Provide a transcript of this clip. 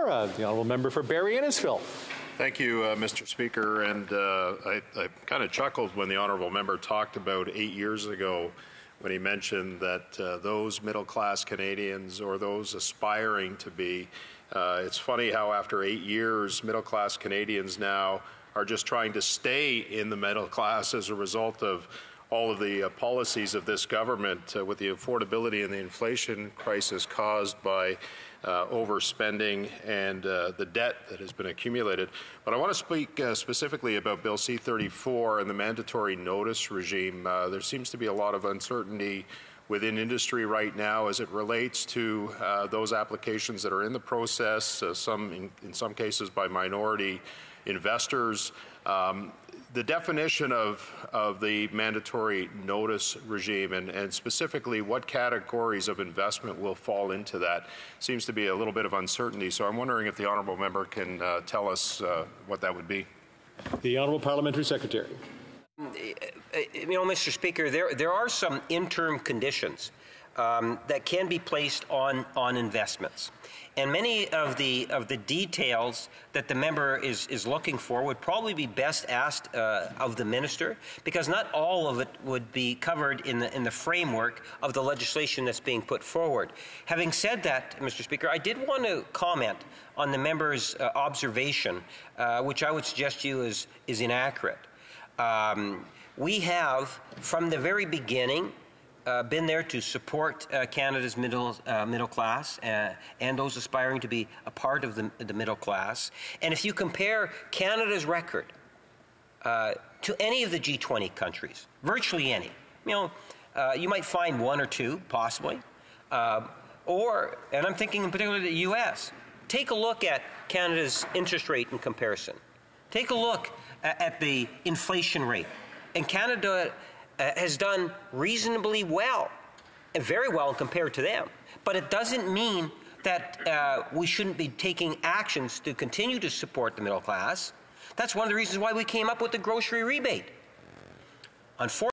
O'Hara, the honourable member for Barrie-Innisfil. Thank you, Mr. Speaker. And I kind of chuckled when the honourable member talked about 8 years ago when he mentioned that those middle-class Canadians or those aspiring to be, it's funny how after 8 years, middle-class Canadians now are just trying to stay in the middle class as a result of all of the policies of this government with the affordability and the inflation crisis caused by overspending and the debt that has been accumulated. But I want to speak specifically about Bill C-34 and the mandatory notice regime. There seems to be a lot of uncertainty within industry right now as it relates to those applications that are in the process, in some cases by minority investors. The definition of the mandatory notice regime and specifically what categories of investment will fall into that seems to be a little bit of uncertainty. So I'm wondering if the honourable member can tell us what that would be. The honourable parliamentary secretary. You know, Mr. Speaker, there are some interim conditions that can be placed on investments. And many of the details that the member is looking for would probably be best asked of the minister, because not all of it would be covered in the framework of the legislation that's being put forward. Having said that, Mr. Speaker, I did want to comment on the member's observation, which I would suggest to you is inaccurate. We have, from the very beginning, been there to support Canada's middle class and those aspiring to be a part of the middle class. And if you compare Canada's record to any of the G20 countries, virtually any, you might find one or two, possibly, and I'm thinking in particular the U.S. Take a look at Canada's interest rate in comparison. Take a look at the inflation rate. And Canada has done reasonably well, and very well compared to them. But it doesn't mean that we shouldn't be taking actions to continue to support the middle class. That's one of the reasons why we came up with the grocery rebate. Unfortunately,